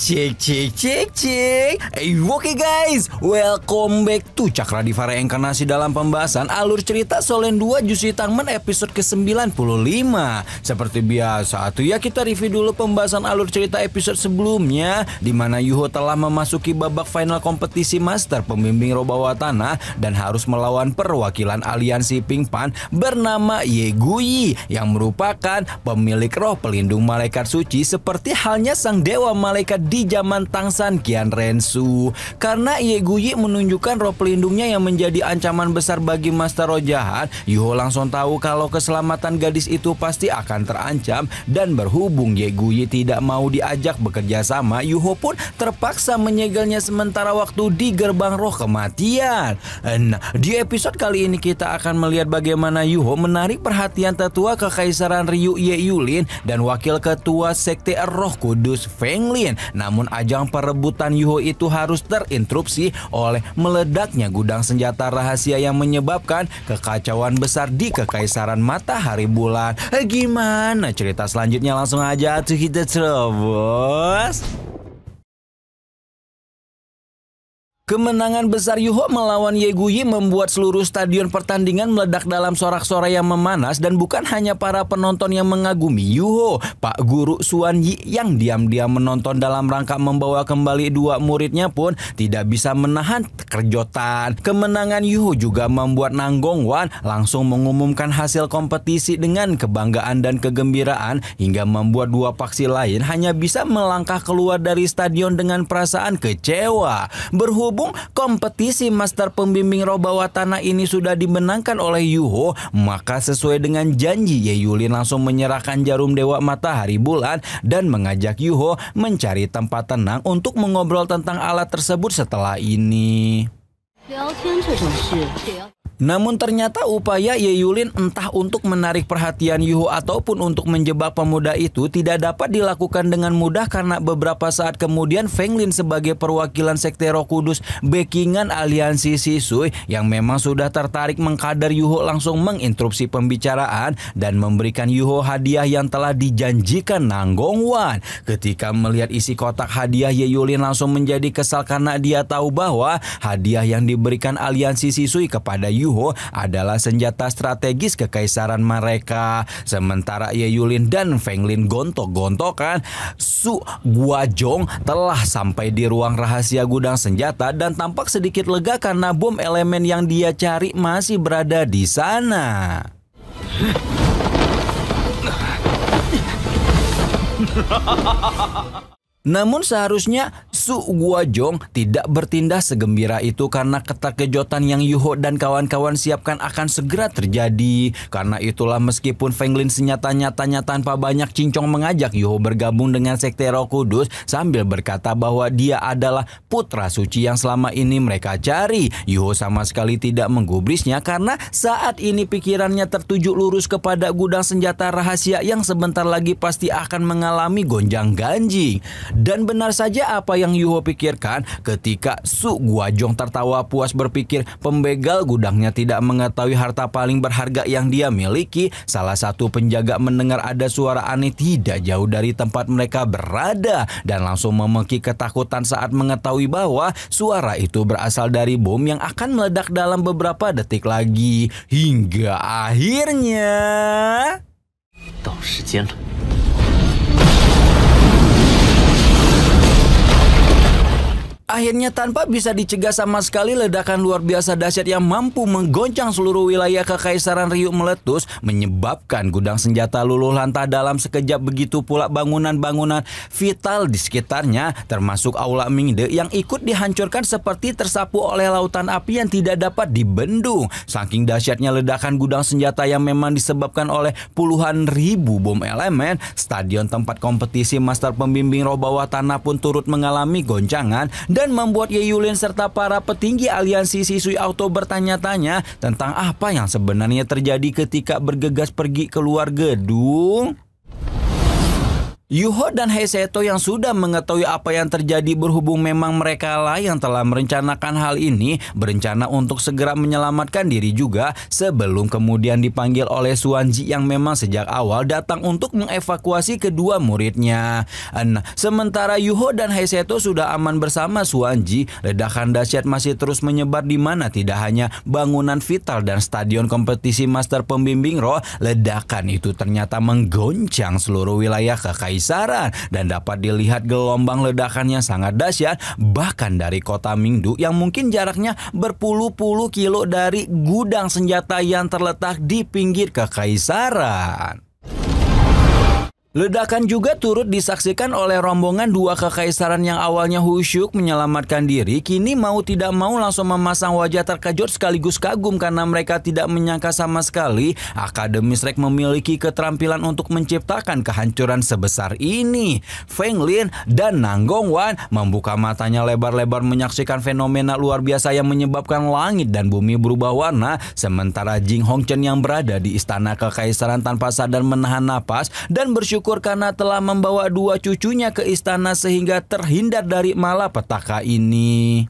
Cek. Oke guys, welcome back to Cakra Diva Reinkarnasi dalam pembahasan alur cerita Solen 2 Jusri Tangmen episode ke-95. Seperti biasa tuh ya, kita review dulu pembahasan alur cerita episode sebelumnya, di mana Yuho telah memasuki babak final kompetisi Master Pembimbing Roh Bawah Tanah dan harus melawan perwakilan aliansi Pink Pan bernama Ye Guyi yang merupakan pemilik roh pelindung malaikat suci seperti halnya sang dewa malaikat di zaman Tangsan Qian Rensu. Karena Ye Guyi menunjukkan roh pelindungnya yang menjadi ancaman besar bagi Master Roh Jahat, Yuho langsung tahu kalau keselamatan gadis itu pasti akan terancam, dan berhubung Ye Guyi tidak mau diajak bekerja sama, Yuho pun terpaksa menyegelnya sementara waktu di gerbang roh kematian. Nah, di episode kali ini kita akan melihat bagaimana Yuho menarik perhatian tetua Kekaisaran Ryu Ye Yulin dan wakil ketua Sekte Roh Kudus Feng Lin. Namun ajang perebutan Yuho itu harus terinterupsi oleh meledaknya gudang senjata rahasia yang menyebabkan kekacauan besar di Kekaisaran Matahari Bulan. Gimana cerita selanjutnya? Langsung aja tuh kita terobos. Kemenangan besar Yuho melawan Ye Guyi membuat seluruh stadion pertandingan meledak dalam sorak-sorai yang memanas, dan bukan hanya para penonton yang mengagumi Yuho. Pak Guru Xuan Yi yang diam-diam menonton dalam rangka membawa kembali dua muridnya pun tidak bisa menahan kerejotan. Kemenangan Yuho juga membuat Nang Gongwan langsung mengumumkan hasil kompetisi dengan kebanggaan dan kegembiraan, hingga membuat dua paksi lain hanya bisa melangkah keluar dari stadion dengan perasaan kecewa. Berhubung kompetisi Master Pembimbing Roh Bawah Tanah ini sudah dimenangkan oleh Yuho, maka sesuai dengan janji, Ye Yulin langsung menyerahkan jarum Dewa Matahari Bulan dan mengajak Yuho mencari tempat tenang untuk mengobrol tentang alat tersebut setelah ini. Namun ternyata upaya Ye Yulin entah untuk menarik perhatian Yuho ataupun untuk menjebak pemuda itu tidak dapat dilakukan dengan mudah, karena beberapa saat kemudian Feng Lin sebagai perwakilan Sekte Roh Kudus backingan aliansi Shisui yang memang sudah tertarik mengkader Yuho langsung menginterupsi pembicaraan dan memberikan Yuho hadiah yang telah dijanjikan Nang Gongwan. Ketika melihat isi kotak hadiah, Ye Yulin langsung menjadi kesal karena dia tahu bahwa hadiah yang diberikan aliansi Shisui kepada Yuho adalah senjata strategis kekaisaran mereka. Sementara Ye Yulin dan Feng Lin gontok-gontokan, Su Guozhong telah sampai di ruang rahasia gudang senjata dan tampak sedikit lega karena bom elemen yang dia cari masih berada di sana. Namun seharusnya Su Guozhong tidak bertindak segembira itu, karena keterkejutan yang Yuho dan kawan-kawan siapkan akan segera terjadi. Karena itulah meskipun Feng Lin senyata-nyatanya tanpa banyak cincong mengajak Yuho bergabung dengan Sekte Roh Kudus sambil berkata bahwa dia adalah putra suci yang selama ini mereka cari, Yuho sama sekali tidak menggubrisnya, karena saat ini pikirannya tertuju lurus kepada gudang senjata rahasia yang sebentar lagi pasti akan mengalami gonjang-ganjing. Dan benar saja apa yang Yuho pikirkan ketika Su Guozhong tertawa puas berpikir pembegal gudangnya tidak mengetahui harta paling berharga yang dia miliki. Salah satu penjaga mendengar ada suara aneh tidak jauh dari tempat mereka berada dan langsung memeki ketakutan saat mengetahui bahwa suara itu berasal dari bom yang akan meledak dalam beberapa detik lagi. Hingga akhirnya akhirnya tanpa bisa dicegah sama sekali, ledakan luar biasa dahsyat yang mampu menggoncang seluruh wilayah Kekaisaran Ryu meletus, menyebabkan gudang senjata luluh lantah dalam sekejap. Begitu pula bangunan-bangunan vital di sekitarnya, termasuk Aula Mingde yang ikut dihancurkan seperti tersapu oleh lautan api yang tidak dapat dibendung. Saking dahsyatnya ledakan gudang senjata yang memang disebabkan oleh puluhan ribu bom elemen, stadion tempat kompetisi Master Pembimbing Roh Bawah Tanah pun turut mengalami goncangan, dan membuat Ye Yulin serta para petinggi aliansi Shisui Auto bertanya-tanya tentang apa yang sebenarnya terjadi ketika bergegas pergi keluar gedung. Yuho dan Heiseto yang sudah mengetahui apa yang terjadi berhubung memang mereka lah yang telah merencanakan hal ini, berencana untuk segera menyelamatkan diri juga sebelum kemudian dipanggil oleh Suanji yang memang sejak awal datang untuk mengevakuasi kedua muridnya. Nah, sementara Yuho dan Heiseto sudah aman bersama Suanji, ledakan dahsyat masih terus menyebar di mana tidak hanya bangunan vital dan stadion kompetisi Master Pembimbing Roh, ledakan itu ternyata menggoncang seluruh wilayah kekaisaran dan dapat dilihat gelombang ledakan yang sangat dahsyat bahkan dari kota Mingdu yang mungkin jaraknya berpuluh-puluh kilo dari gudang senjata yang terletak di pinggir kekaisaran. Ledakan juga turut disaksikan oleh rombongan dua kekaisaran yang awalnya khusyuk menyelamatkan diri, kini mau tidak mau langsung memasang wajah terkejut sekaligus kagum karena mereka tidak menyangka sama sekali Akademi Shrek memiliki keterampilan untuk menciptakan kehancuran sebesar ini. Feng Lin dan Nanggong Wan membuka matanya lebar-lebar menyaksikan fenomena luar biasa yang menyebabkan langit dan bumi berubah warna, sementara Jing Hongchen yang berada di istana kekaisaran tanpa sadar menahan napas dan bersyukur karena telah membawa dua cucunya ke istana sehingga terhindar dari malapetaka ini.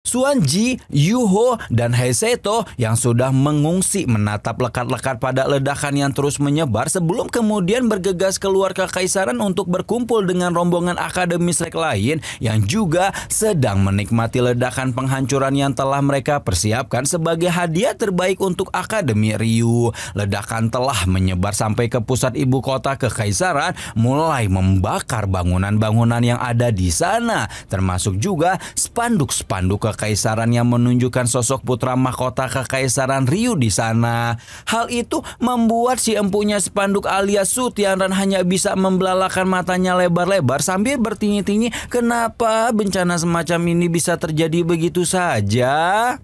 Suanji, Yuho, dan Heiseto yang sudah mengungsi menatap lekat-lekat pada ledakan yang terus menyebar sebelum kemudian bergegas keluar kekaisaran untuk berkumpul dengan rombongan Akademi Shrek lain yang juga sedang menikmati ledakan penghancuran yang telah mereka persiapkan sebagai hadiah terbaik untuk Akademi Ryu. Ledakan telah menyebar sampai ke pusat ibu kota kekaisaran, mulai membakar bangunan-bangunan yang ada di sana, termasuk juga spanduk-spanduk kekaisaran yang menunjukkan sosok putra mahkota kekaisaran Ryu di sana. Hal itu membuat si empunya spanduk alias Su Tianran hanya bisa membelalakan matanya lebar-lebar sambil bertinyi-tinyi kenapa bencana semacam ini bisa terjadi begitu saja.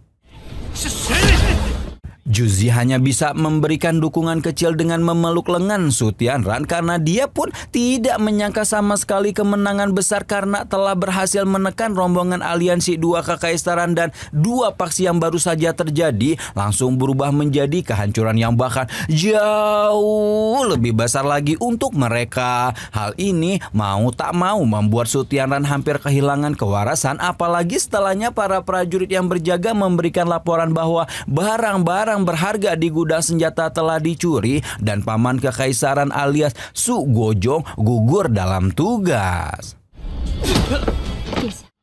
Juzi hanya bisa memberikan dukungan kecil dengan memeluk lengan Su Tianran karena dia pun tidak menyangka sama sekali kemenangan besar karena telah berhasil menekan rombongan aliansi dua kekaisaran dan dua paksi yang baru saja terjadi langsung berubah menjadi kehancuran yang bahkan jauh lebih besar lagi untuk mereka. Hal ini mau tak mau membuat Su Tianran hampir kehilangan kewarasan, apalagi setelahnya para prajurit yang berjaga memberikan laporan bahwa barang-barang berharga di gudang senjata telah dicuri dan paman kekaisaran alias Su Gojong gugur dalam tugas.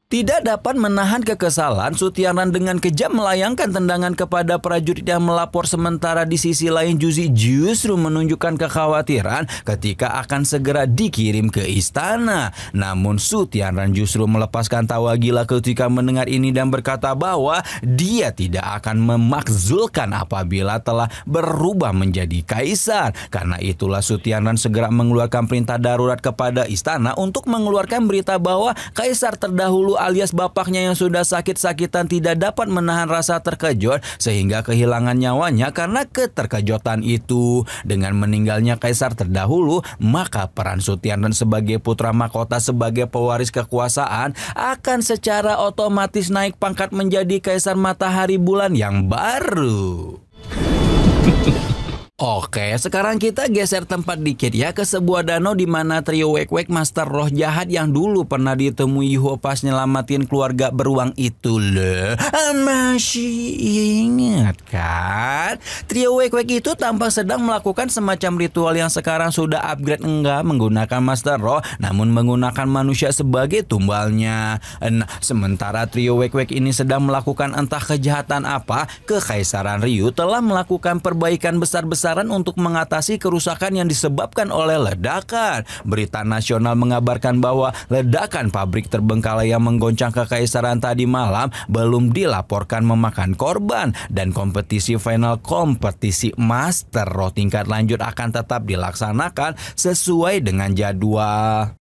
Tidak dapat menahan kekesalan, Su Tianran dengan kejam melayangkan tendangan kepada prajurit yang melapor, sementara di sisi lain Juzi justru menunjukkan kekhawatiran ketika akan segera dikirim ke istana. Namun Su Tianran justru melepaskan tawa gila ketika mendengar ini dan berkata bahwa dia tidak akan memakzulkan apabila telah berubah menjadi kaisar. Karena itulah Su Tianran segera mengeluarkan perintah darurat kepada istana untuk mengeluarkan berita bahwa kaisar terdahulu alias bapaknya yang sudah sakit-sakitan tidak dapat menahan rasa terkejut sehingga kehilangan nyawanya karena keterkejutan itu. Dengan meninggalnya kaisar terdahulu, maka peran Su Tianran sebagai putra mahkota sebagai pewaris kekuasaan akan secara otomatis naik pangkat menjadi kaisar matahari bulan yang baru. Oke, sekarang kita geser tempat dikit ya ke sebuah danau di mana trio Wek-Wek Master Roh Jahat yang dulu pernah ditemui Yuho pas nyelamatin keluarga beruang itu loh. Masih ingat kan? Trio Wek-Wek itu tampak sedang melakukan semacam ritual yang sekarang sudah upgrade, enggak menggunakan Master Roh namun menggunakan manusia sebagai tumbalnya. Nah, sementara trio Wek-Wek ini sedang melakukan entah kejahatan apa, Kekaisaran Ryu telah melakukan perbaikan besar-besar untuk mengatasi kerusakan yang disebabkan oleh ledakan. Berita nasional mengabarkan bahwa ledakan pabrik terbengkalai yang menggoncang kekaisaran tadi malam belum dilaporkan memakan korban dan kompetisi final kompetisi Master Roh tingkat lanjut akan tetap dilaksanakan sesuai dengan jadwal.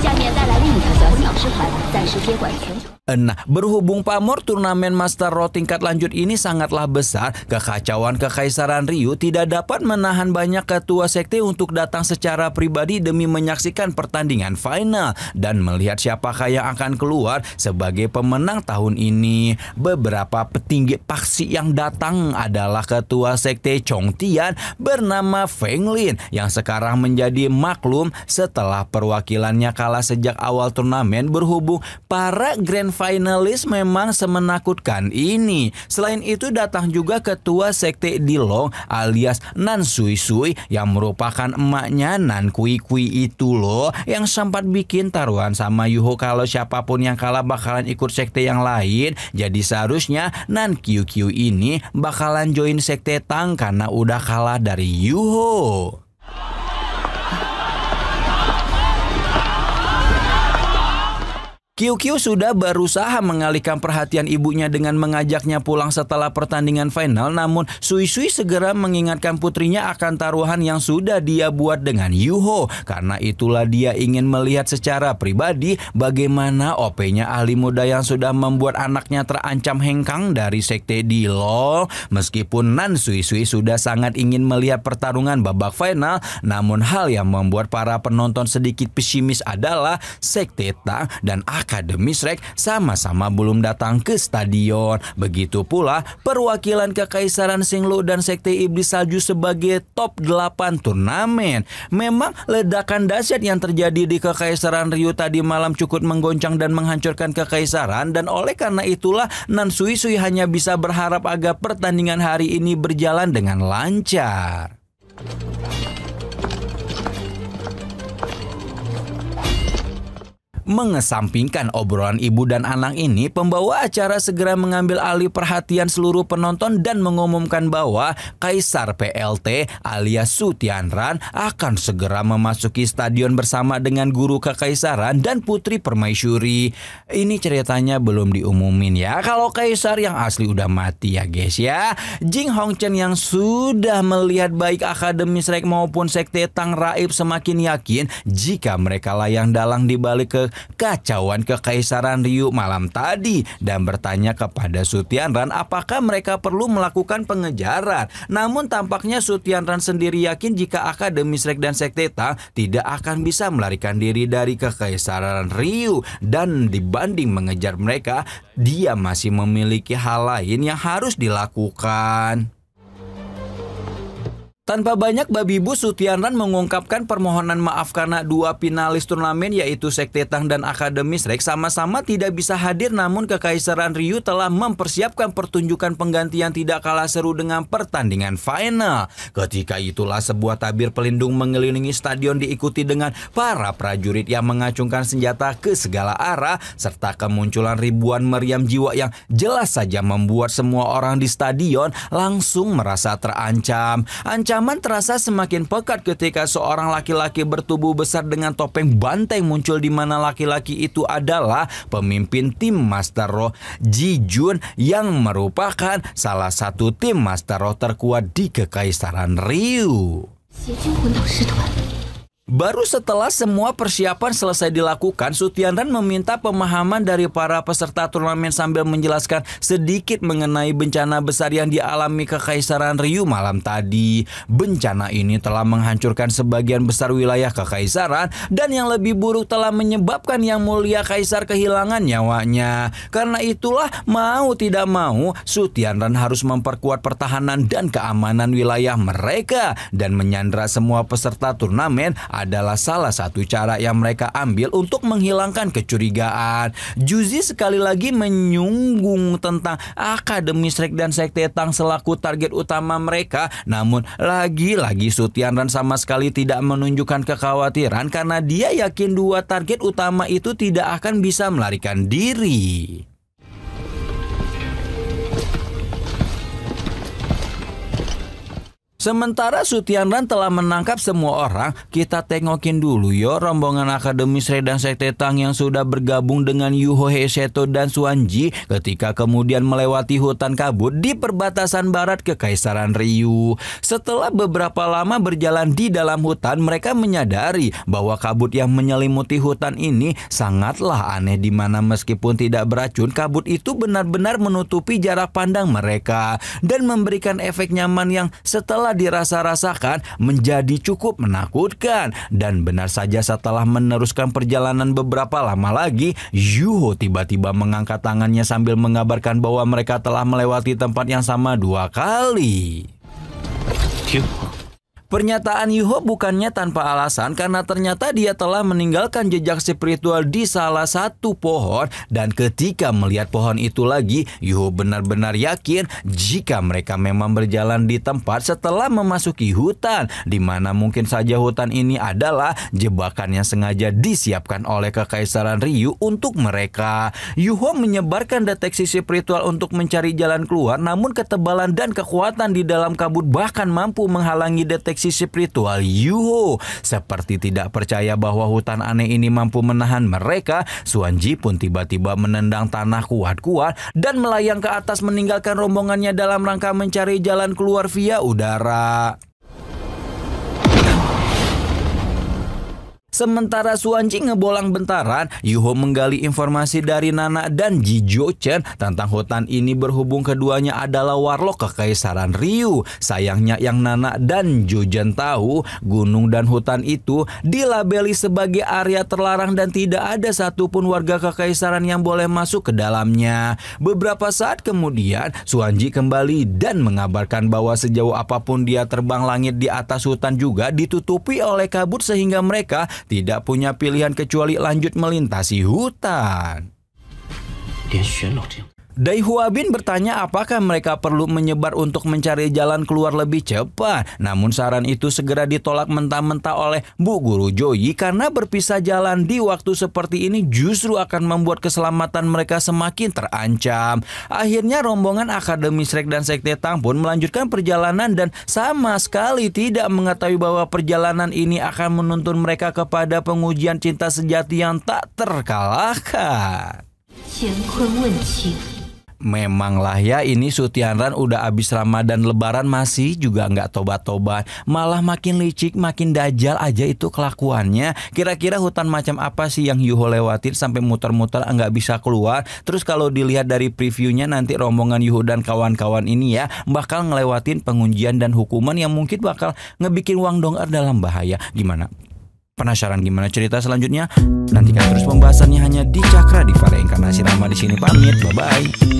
下面带来另一条消息，鸟师团暂时接管全球。 Nah, berhubung pamor turnamen Master Road tingkat lanjut ini sangatlah besar, kekacauan Kekaisaran Ryu tidak dapat menahan banyak ketua sekte untuk datang secara pribadi demi menyaksikan pertandingan final dan melihat siapakah yang akan keluar sebagai pemenang tahun ini. Beberapa petinggi paksi yang datang adalah ketua sekte Chongtian bernama Feng Lin yang sekarang menjadi maklum setelah perwakilannya kalah sejak awal turnamen. Berhubung para grand finalis memang semenakutkan ini. Selain itu datang juga ketua sekte Dilong alias Nan Sui Sui yang merupakan emaknya Nan Kui Kui itu loh, yang sempat bikin taruhan sama Yuho kalau siapapun yang kalah bakalan ikut sekte yang lain. Jadi seharusnya Nan Qiu Qiu ini bakalan join sekte Tang karena udah kalah dari Yuho. QQ sudah berusaha mengalihkan perhatian ibunya dengan mengajaknya pulang setelah pertandingan final, namun Sui Sui segera mengingatkan putrinya akan taruhan yang sudah dia buat dengan Yuho. Karena itulah dia ingin melihat secara pribadi bagaimana OP-nya ahli muda yang sudah membuat anaknya terancam hengkang dari sekte Dilong. Meskipun Nan Sui Sui sudah sangat ingin melihat pertarungan babak final, namun hal yang membuat para penonton sedikit pesimis adalah sekte Tang dan Akademi Shrek sama-sama belum datang ke stadion. Begitu pula perwakilan Kekaisaran Xinglu dan Sekte Iblis Salju sebagai top 8 turnamen. Memang ledakan dahsyat yang terjadi di Kekaisaran Ryu tadi malam cukup menggoncang dan menghancurkan Kekaisaran, dan oleh karena itulah Nan Sui Sui hanya bisa berharap agar pertandingan hari ini berjalan dengan lancar. Mengesampingkan obrolan ibu dan anak ini, pembawa acara segera mengambil alih perhatian seluruh penonton dan mengumumkan bahwa Kaisar PLT alias Su Tianran akan segera memasuki stadion bersama dengan guru kekaisaran dan putri permaisuri. Ini ceritanya belum diumumin ya, kalau Kaisar yang asli udah mati ya guys ya. Jing Hongchen yang sudah melihat baik Akademi Shrek maupun Sekte Tang Raib semakin yakin jika mereka lah yang dalang dibalik kekacauan Kekaisaran Ryu malam tadi dan bertanya kepada Su Tianran apakah mereka perlu melakukan pengejaran. Namun tampaknya Su Tianran sendiri yakin jika Akademi Shrek dan Sekte Tang tidak akan bisa melarikan diri dari Kekaisaran Ryu, dan dibanding mengejar mereka, dia masih memiliki hal lain yang harus dilakukan. Tanpa banyak babi bu, Su Tianran mengungkapkan permohonan maaf karena dua finalis turnamen yaitu Sekte Tang dan Akademi Shrek sama-sama tidak bisa hadir, namun Kekaisaran Ryu telah mempersiapkan pertunjukan pengganti yang tidak kalah seru dengan pertandingan final. Ketika itulah sebuah tabir pelindung mengelilingi stadion diikuti dengan para prajurit yang mengacungkan senjata ke segala arah serta kemunculan ribuan meriam jiwa yang jelas saja membuat semua orang di stadion langsung merasa terancam. Ancaman terasa semakin pekat ketika seorang laki-laki bertubuh besar dengan topeng banteng muncul, di mana laki-laki itu adalah pemimpin tim Master Roh Ji Jun yang merupakan salah satu tim Master Roh terkuat di Kekaisaran Ryu. Baru setelah semua persiapan selesai dilakukan, Su Tianran meminta pemahaman dari para peserta turnamen sambil menjelaskan sedikit mengenai bencana besar yang dialami Kekaisaran Ryu malam tadi. Bencana ini telah menghancurkan sebagian besar wilayah Kekaisaran dan yang lebih buruk telah menyebabkan Yang Mulia Kaisar kehilangan nyawanya. Karena itulah mau tidak mau Su Tianran harus memperkuat pertahanan dan keamanan wilayah mereka, dan menyandra semua peserta turnamen adalah salah satu cara yang mereka ambil untuk menghilangkan kecurigaan. Juzi sekali lagi menyinggung tentang Akademi Shrek dan Sekte Tang selaku target utama mereka, namun lagi-lagi Su Tianran sama sekali tidak menunjukkan kekhawatiran karena dia yakin dua target utama itu tidak akan bisa melarikan diri. Sementara Sutianran telah menangkap semua orang, kita tengokin dulu yo rombongan Akademi Shrek dan Sekte Tang yang sudah bergabung dengan Yuho Heiseto dan Suanji ketika kemudian melewati hutan kabut di perbatasan barat Kekaisaran Ryu. Setelah beberapa lama berjalan di dalam hutan, mereka menyadari bahwa kabut yang menyelimuti hutan ini sangatlah aneh, di mana meskipun tidak beracun, kabut itu benar-benar menutupi jarak pandang mereka dan memberikan efek nyaman yang setelah dirasa-rasakan menjadi cukup menakutkan. Dan benar saja setelah meneruskan perjalanan beberapa lama lagi, Yuho tiba-tiba mengangkat tangannya sambil mengabarkan bahwa mereka telah melewati tempat yang sama 2 kali. Pernyataan Yuho bukannya tanpa alasan, karena ternyata dia telah meninggalkan jejak spiritual di salah satu pohon. Dan ketika melihat pohon itu lagi, Yuho benar-benar yakin jika mereka memang berjalan di tempat setelah memasuki hutan, di mana mungkin saja hutan ini adalah jebakan yang sengaja disiapkan oleh Kekaisaran Ryu untuk mereka. Yuho menyebarkan deteksi spiritual untuk mencari jalan keluar, namun ketebalan dan kekuatan di dalam kabut bahkan mampu menghalangi deteksi spiritual Yuho. Seperti tidak percaya bahwa hutan aneh ini mampu menahan mereka, Suanji pun tiba-tiba menendang tanah kuat-kuat dan melayang ke atas meninggalkan rombongannya dalam rangka mencari jalan keluar via udara. Sementara Suanji ngebolang bentaran, Yuho menggali informasi dari Nana dan Jijo Chen tentang hutan ini, berhubung keduanya adalah warlock Kekaisaran Ryu. Sayangnya yang Nana dan Jojen tahu, gunung dan hutan itu dilabeli sebagai area terlarang dan tidak ada satupun warga Kekaisaran yang boleh masuk ke dalamnya. Beberapa saat kemudian, Suanji kembali dan mengabarkan bahwa sejauh apapun dia terbang, langit di atas hutan juga ditutupi oleh kabut sehingga mereka tidak punya pilihan kecuali lanjut melintasi hutan. Dai Huabin bertanya apakah mereka perlu menyebar untuk mencari jalan keluar lebih cepat. Namun saran itu segera ditolak mentah-mentah oleh Bu Guru Joyi, karena berpisah jalan di waktu seperti ini justru akan membuat keselamatan mereka semakin terancam. Akhirnya rombongan Akademi Shrek dan Sekte Tang pun melanjutkan perjalanan dan sama sekali tidak mengetahui bahwa perjalanan ini akan menuntun mereka kepada pengujian cinta sejati yang tak terkalahkan. Memanglah ya, ini Sutianran udah abis Ramadan Lebaran masih juga nggak tobat-tobat, malah makin licik, makin dajal aja itu kelakuannya. Kira-kira hutan macam apa sih yang Yuho lewatin sampai muter-muter nggak bisa keluar? Terus kalau dilihat dari previewnya, nanti rombongan Yuho dan kawan-kawan ini ya bakal ngelewatin pengujian dan hukuman yang mungkin bakal ngebikin Wang Dong'er dalam bahaya. Gimana? Penasaran gimana cerita selanjutnya? Nantikan terus pembahasannya hanya di Cakra Diva Reinkarnasi. Rama di sini pamit, bye bye.